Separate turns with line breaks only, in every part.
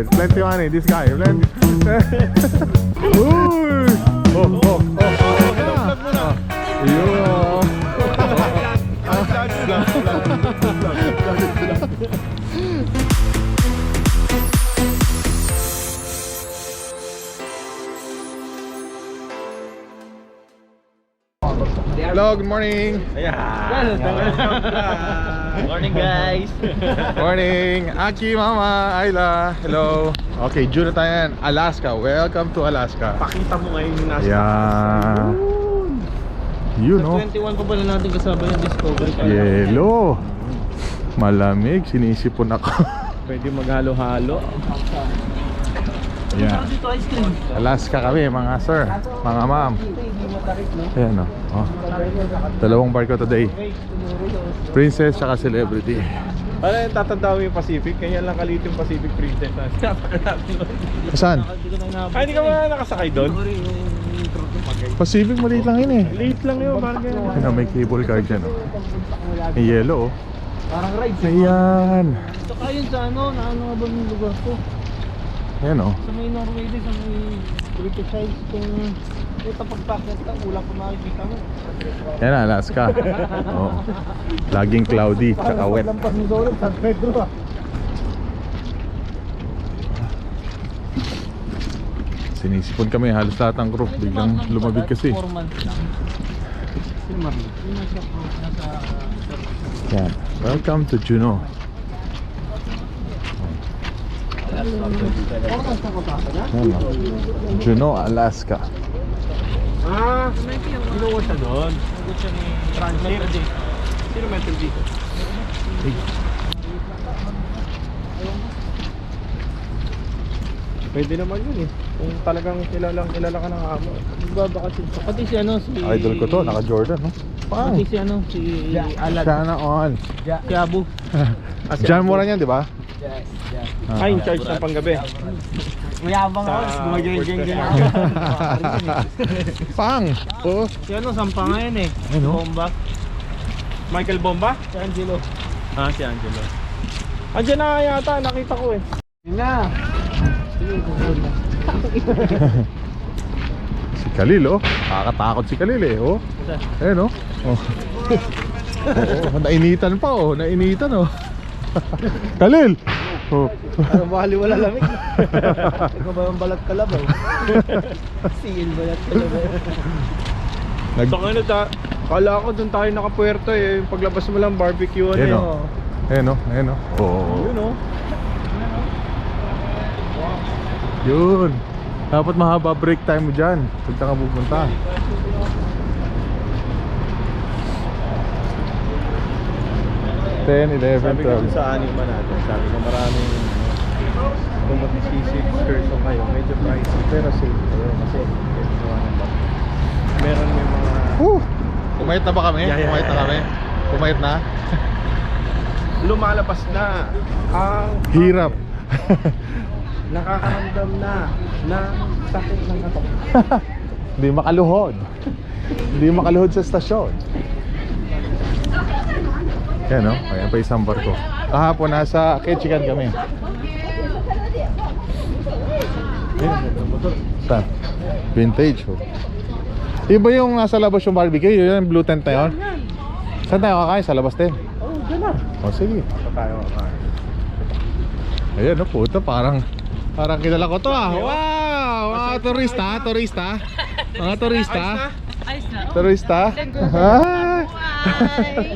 It's plenty money, this guy. Plenty. Uy! Oh. Hello, good morning.
Morning guys.
Morning, Aki, Mama, Ayla. Hello. Okay, June na tayo yan. Alaska. Welcome to Alaska.
Pakita mo ngayon yung nasa
Yeah. You know.
21 pa pala natin kasama yung Discovery.
Yellow. Malamig, sinisipon ako.
Pwede maghalo-halo.
Yeah.
Dito ice cream.
Alaska kami, mga sir, mga ma'am. Ayan o. Oh. Dalawang barko today. Princess tsaka celebrity.
Para yung tatanda mo yung Pacific, kanya lang kalit yung Pacific Princess.
Saan?
Ay, hindi ka ba nakasakay doon?
Pacific, maliit lang yun eh.
Late lang yun, parang ganyan.
Ayan, may cable car dyan o. May yellow o.
Parang ride.
Ayan.
Ito kayo sa ano, na ano nga ba yung lugar ko?
Ayan o.
Sa may Norway din, sa may British side, kung ito pagpakit ka, ulang ko makikita mo.
Ayan, Alaska. Oh. Laging cloudy, tsaka wet.
Lampas mo sa ulit, San Pedro ah.
Sinisipon kami, halos lahat ng crew. Biglang lumabig kasi. Yan. Welcome to Juneau. Yan, oh. Juneau, Alaska.
Ah, ginawa siya doon. Transit. Sino metal dito? Pwede naman yun eh. Kung talagang kilala ka ng amo. Magbabakasyon siya. Pati si ano, si...
Idol ko to, naka Jordan, no?
Pati si ano, si Alan.
Sana all.
Si Abu.
Jan mo rin yan, di ba?
Yes.
Ah.
In charge ng panggabi. Mayabang ako, gumageng-geng ako.
Pang! Oh.
Si ano, sampa nga yan eh.
Ano?
Bomba. Michael Bomba? Si Angelo. Ah, si Angelo. Andiyan na nga yata, nakita ko eh. Yun na.
Si Khalil, oh. Nakakatakot si Khalil eh, oh. Ayun, oh. Oh. Oo, nainitan pa, oh. Nainitan, oh. Khalil! Oh.
Ano bali wala lamig? Ikaw ba yung balat kalabaw? Siil balat kalabaw. Saka ano ta, kala ko doon tayo nakapuerto eh. Yung paglabas mo lang barbecue ano
Ayun,
eh.
oh. Ayun, oh. Ayun, oh. Oh.
Yun oh.
Yun. Dapat mahaba break time mo dyan pag ka pupunta. Sabi 11,
ko
12.
sa anima natin, sabi ko maraming kung mag-sisig excursion kayo, medyo pricey pero safe kayo kasi gawa ng bak. Meron may mga
Kumayat na ba kami? Kumayat na kami? Kumayat na?
lumalabas na ang
Hirap.
nakakaramdam na ng sakit ng katawan.
Hindi makaluhod. Hindi makaluhod sa stasyon. Yan, oh. Ayan pa isang barko. Kahapon nasa Ketchikan kami. Saan? Vintage, oh. Iba yung nasa labas yung barbecue. Yun yung blue tent na yun. Saan tayo kakain? Sa labas din?
Oh, dyan na.
O sige.
Ito tayo kakain.
Ayan, oh, puto. Parang kilala ko to, ah. Wow! Mga turista, turista. Mga turista. Turista. Ah!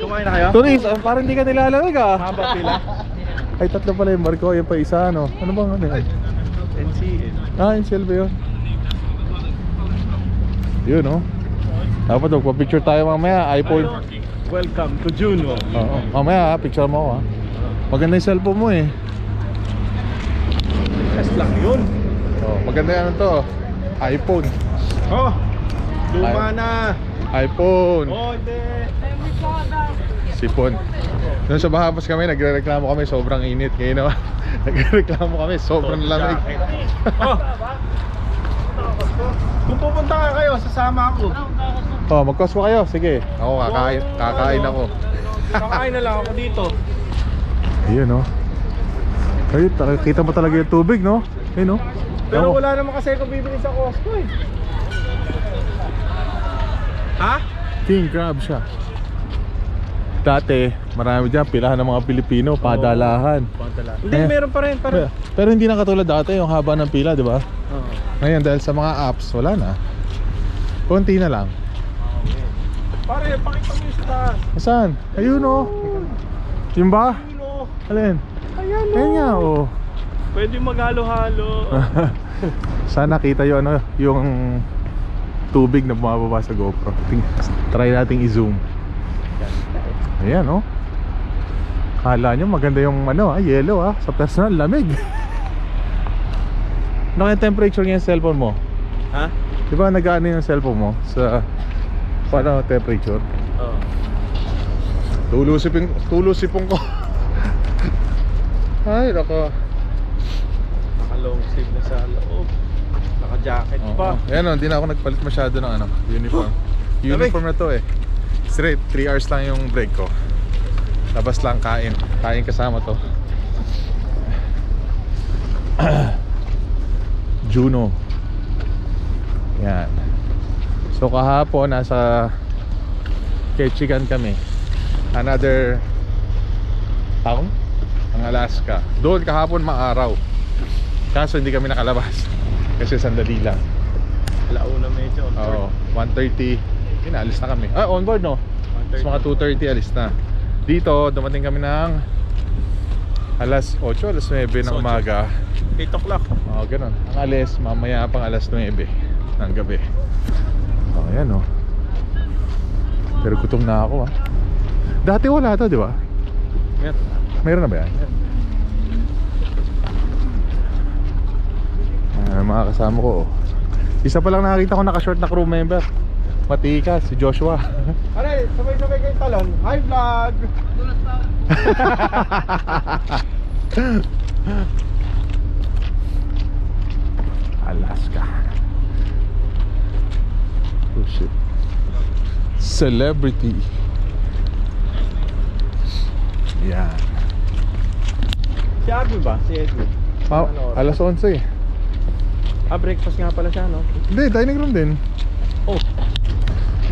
Kumain na kayo?
Turista, parang hindi ka nilalamig, ah.
Haba pila.
Ay, tatlo pala yung barko. Yan pa isa, ano? Ano bang ano yan?
NCN.
Ah, NCL ba yun? Yun, oh. Dapat magpa-picture tayo mamaya. iPhone.
Welcome to Juneau.
Oo. Mamaya, picture mo ako, ah. Maganda yung cellphone mo, eh.
Test lang yun.
Oh, maganda yan to. iPhone.
Oh, luma na.
iPhone.
Oh, hindi.
Sipon. Noon sa Bahamas kami, nagrereklamo kami, sobrang init. Ngayon naman, nagrereklamo kami, sobrang lamig.
Oh. Kung pupunta ka kayo, sasama ako.
Oh, mag-cosmo kayo. Sige. Ako kakain ako.
Kakain na lang ako dito.
Ayun, oh. Ay, kita mo talaga yung tubig, no? Ayun, no?
Pero wala naman kasi ako bibili sa Costco eh. Ha?
King crab siya. Dati, marami dyan, pilahan ng mga Pilipino, padalahan.
Hindi,
Eh,
meron pa rin.
Pero hindi na katulad dati, yung haba ng pila, di ba?
Oo.
Ngayon, dahil sa mga apps, wala na. Konti na lang.
Pare, pakita mo yung sa taas.
Saan? Ayun, oh. Yung ba?
Ulo.
Alin?
Ayan o.
Ayun nga, oh.
Pwede maghalo-halo.
Sana kita yung ano, yung tubig na bumababa sa GoPro. Try nating i-zoom. Ayan, oh. Kala nyo maganda yung ano, yellow, sa personal, lamig. Ano kaya temperature ng cellphone mo?
Ha?
Di ba nag-ano yung cellphone mo sa paano temperature?
Oo.
Tulusipong ko. Ay, naka
Naka-long sleeve na sa loob. Naka-jacket pa.
Ayan, hindi na ako nagpalit masyado ng ano, uniform. Uniform na to eh. Straight, 3 hours lang yung break ko. Labas lang, kain kasama to. Juno. Yan. So kahapon nasa Ketchikan kami. Another town ang Alaska. Doon kahapon maaraw. Kaso hindi kami nakalabas kasi sandali lang.
Alauna medyo.
Oo, 1:30 alis na kami. On board, no? Tapos mga 2:30 alis na. Dito dumating kami ng alas 8, alas 9 ng umaga.
8 o'clock.
Oo, ganun. Ang alis, mamaya pang alas 9 ng gabi. Ayan, oh. Pero gutom na ako, Dati wala to, di ba?
Meron.
Meron na ba yan? Mga kasama ko, isa pa lang nakakita ko naka-short na crew member. Matika, si Joshua.
Aray, sabay-sabay kayo talon. Hi vlog!
Alaska. Oh shit. Celebrity. Yan.
Si Abby ba? Si Edwin?
Alas 11 eh.
Breakfast nga pala siya, no?
Hindi, dining room din.
Oh.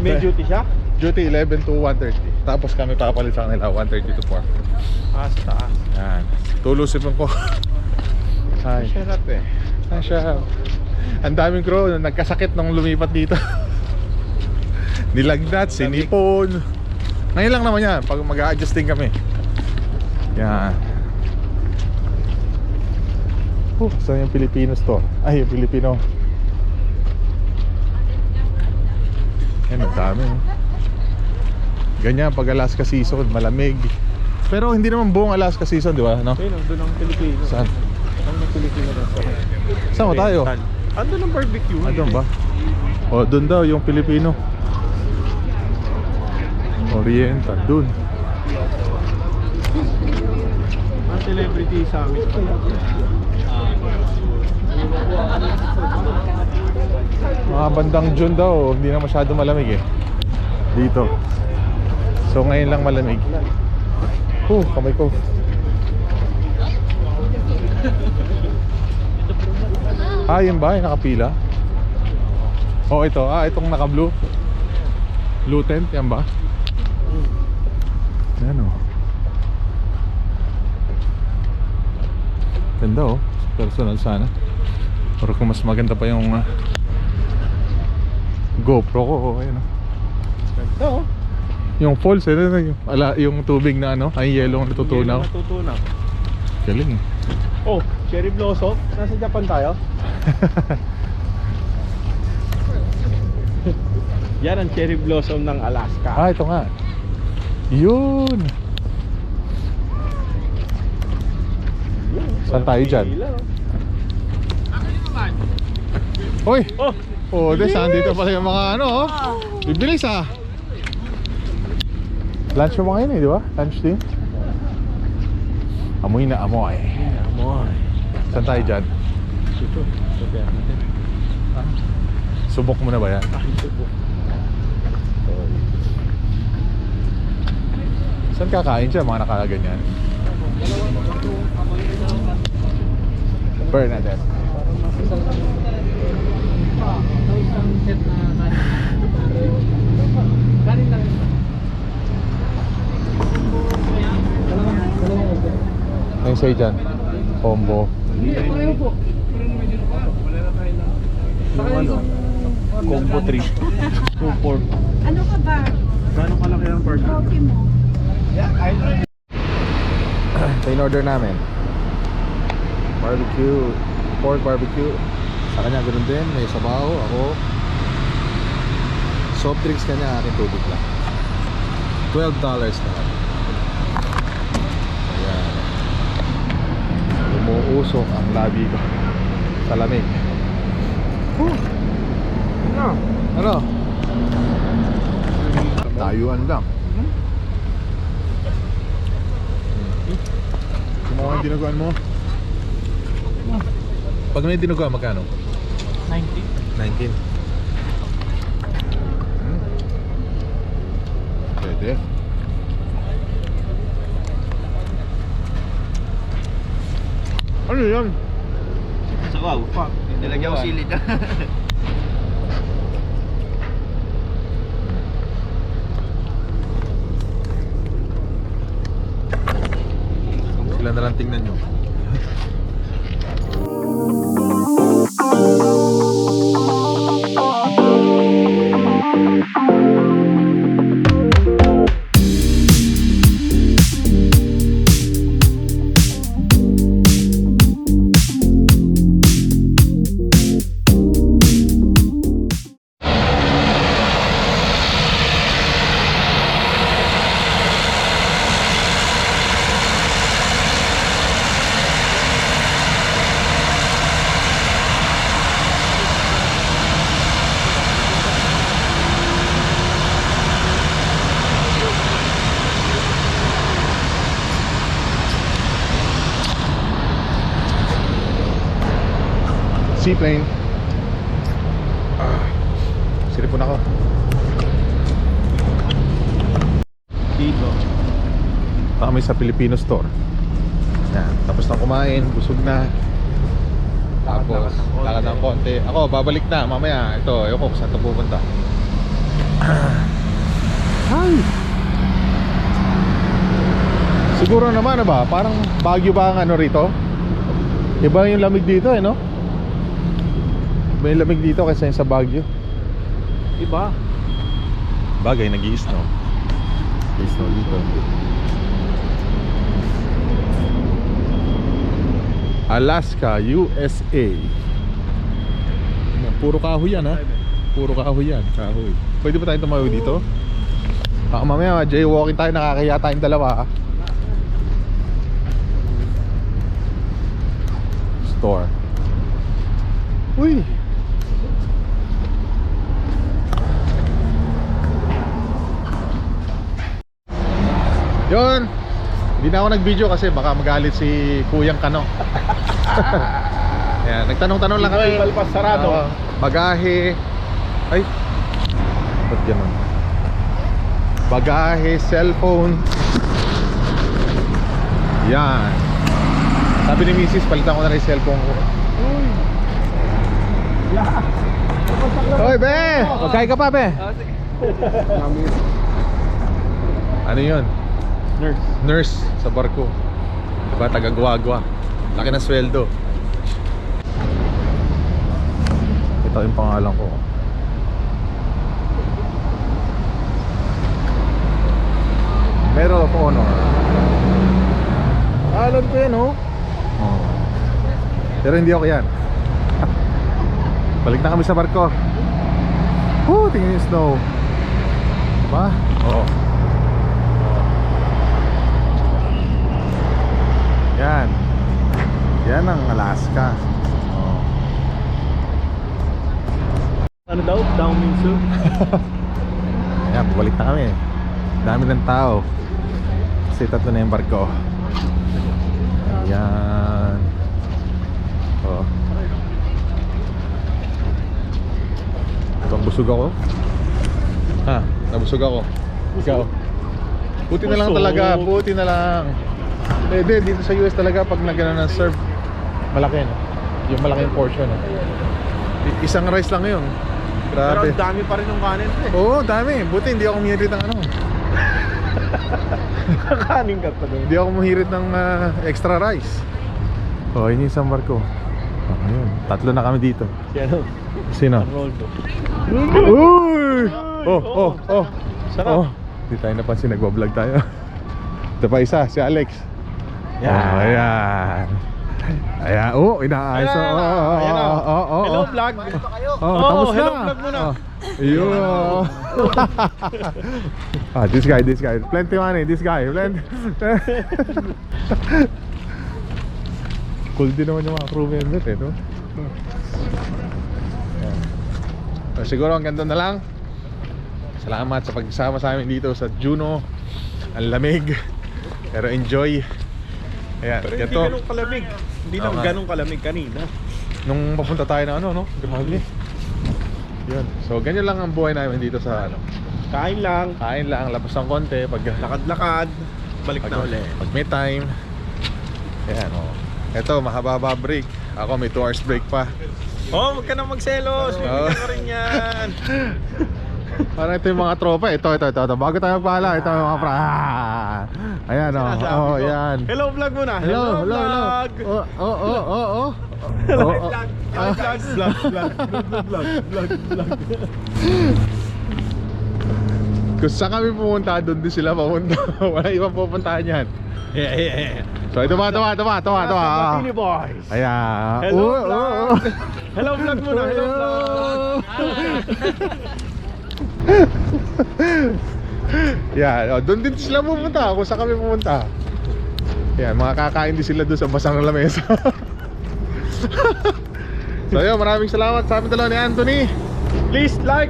May duty siya?
Duty 11 to 1:30. Tapos kami papalit sa kanila 1:30 to 4.
Sa taas.
Yan. Tulusipin ko. Hi.
Sarap eh.
Hi, siya. Ang daming crew nagkasakit nung lumipat dito. Nilagnat, sinipon. Ngayon lang naman yan, pag mag-a-adjust din kami. Yan. Saan yung Filipino store? Ay, yung Filipino. Yan, ang dami. Ganyan pag Alaska season, malamig. Pero hindi naman buong Alaska season, di ba? No?
Ayun, doon ang Pilipino.
Saan?
Ang Pilipino doon.
Saan mo tayo?
Andun ang barbecue.
Doon ba? O, doon daw yung Pilipino. Oriental, doon.
Ang celebrity summit.
Mga bandang June daw, hindi na masyado malamig eh. Dito. So ngayon lang malamig. Kamay ko. Yun ba? Yung nakapila? Ito. Itong naka-blue. Blue tent, yan ba? Yan o. Ganda personal sana. Pero kung mas maganda pa yung GoPro ko, ayun
Ganda
yung falls, yung tubig na ay yellow ang natutunaw.
Natutunaw.
Galing
Cherry blossom. Nasa Japan tayo. Yan ang cherry blossom ng Alaska.
Ito nga. Yun. Saan tayo dyan? Hoy! Saan dito pala yung mga bibilis lunch yung mga yun di ba? Lunch din. Amoy na amoy. Saan tayo dyan?
Ito. natin.
Subok mo na ba yan?
Subok.
Saan kakain siya mga nakaganyan? Bernadette.
Isang set na kanin. Kanin lang.
Ano yung sa'yo dyan? Combo.
Pareho po.
Combo 3. 2-4.
Ano ka ba?
Gano'ng kalaki ang burger?
Okay mo.
Ito yung order namin. Barbecue. Pork barbecue. Sa kanya ganoon din. May sabaw. Ako. Soft drinks kanya. Akin tubig lang. $12 naman. Ayan. Umuusok ang labi ko sa lamig. Ano? Tayuan lang. Kumuha yung dinuguan mo. Pag may dinuguan, magkano?
90.
19. Pwede. Ano yan?
Sabaw. Nilagyan ko sili dyan.
Sila na lang tingnan nyo. Seaplane. Siripon ako.
Dito.
Kami sa Filipino store. Yan. Tapos na kumain, busog na. Tapos, lakad ng konti. Ako, babalik na mamaya. Ito, ayoko kung saan ito pupunta. Hi! Siguro naman, ano ba? Parang Baguio ba ang ano rito? Iba yung lamig dito eh, no? Iba yung lamig dito kaysa yung sa Baguio.
Iba.
Bagay, nag-i-snow. Nag-i-snow dito. Alaska, USA. Puro kahoy yan, ha? Puro kahoy yan, kahoy. Pwede ba tayong tumawag dito? Baka mamaya, jaywalking tayo, nakakaya tayong dalawa, ha? Store. Uy! Yun! Hindi na ako nag-video kasi baka magalit si Kuyang Kano. Yan, nagtanong-tanong lang kami.
Balpas sarado.
Bagahe. Ay. Ba't ganun? Bagahe, cellphone. Yan. Sabi ni Mrs. palitan ko na rin yung cellphone ko. Hoy, be! Magkain ka pa, be? Ano yun?
Nurse.
Nurse sa barko. Diba, taga-guagua. Laki ng sweldo. Ito yung pangalan ko. Medal of Honor. Alam ko yan, oh. Oh. Pero hindi ako yan. Balik na kami sa barko. Tingnan yung snow. Diba? Oo. Yan. Yan ang Alaska. Oh.
Ano daw? Daominsu?
Ayan, balik na kami. Dami ng tao. Kasi tatlo na yung barko. Ayan. Oh. Busog ako. Ha? Nabusog ako. Ikaw? Puti na lang talaga. Puti na lang. Dito sa US talaga pag nagano ng serve, malaki, no? Yung malaking portion. Isang rice lang yun.
Pero
Grabe.
ang dami pa rin ng kanin eh.
Oo, dami. Buti hindi ako mahirit ng ano.
Kakanin ka pa doon.
Hindi ako mahirit ng extra rice. Oh, yun yung isang barko. Oh, ayun. Tatlo na kami dito.
Si ano?
Sino?
Roldo.
Uy! Oh.
Sarap.
Oh, hindi tayo napansin, nagbablog tayo. Ito pa isa, si Alex.
Yan.
Oh, ayan. Ayan, oh, inaayos.
Ayan, ayan, ayan. Hello vlog.
Oh,
Oh,
tapos
hello
na.
vlog muna.
Yun. This guy. Plenty money, this guy. Plenty. Cool din naman yung mga crew member eh, no? Ayan. So, siguro hanggang doon na lang. Salamat sa pagsama sa amin dito sa Juno. Ang lamig. Pero enjoy. Ayan,
Pero hindi
ito.
ganun kalamig. Hindi
Oo
naman
nga.
ganun kalamig kanina.
Nung papunta tayo na ano, no? Grabe. Yun. So, ganyan lang ang buhay namin dito sa ano.
Kain lang,
Kain lang, labas ng konti.
lakad-lakad, balik na uli.
Pag may time. Ayan, oh. Ito, mahaba break. Ako may 2 hours break pa.
Oh, wag ka na magselos. Bibigyan ka rin yan.
Parang ito yung mga tropa. Ito. Bago tayo magpahala, ito yung mga ayan, oh.
Sinasabi
Oh,
ko.
ayan.
Hello vlog muna.
Hello.
vlog.
Oh.
Hello
Oh, oh.
vlog.
Kung saan kami pumunta, doon din sila papunta. Wala ibang pupuntahan yan.
Yeah.
So ito ba?
Batini boys.
Ayan.
Hello
Oh,
vlog.
oh.
Hello vlog muna. Hello vlog.
Yan, oh, doon din sila pumunta. Kung saan kami pumunta. Yan, mga kakain din sila doon sa basang lamesa. So yun, maraming salamat sa amin dalawa ni Anthony.
Please like,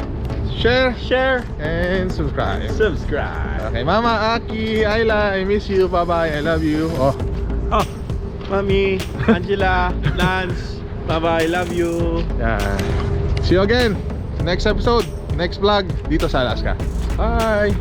Share
share,
and subscribe.
subscribe.
Okay, Mama, Aki, Ayla, I miss you. Bye-bye, I love you. Oh,
Oh, Mami, Angela, Lance, bye-bye, love you.
yan. See you again. Next episode, next vlog dito sa Alaska. Bye!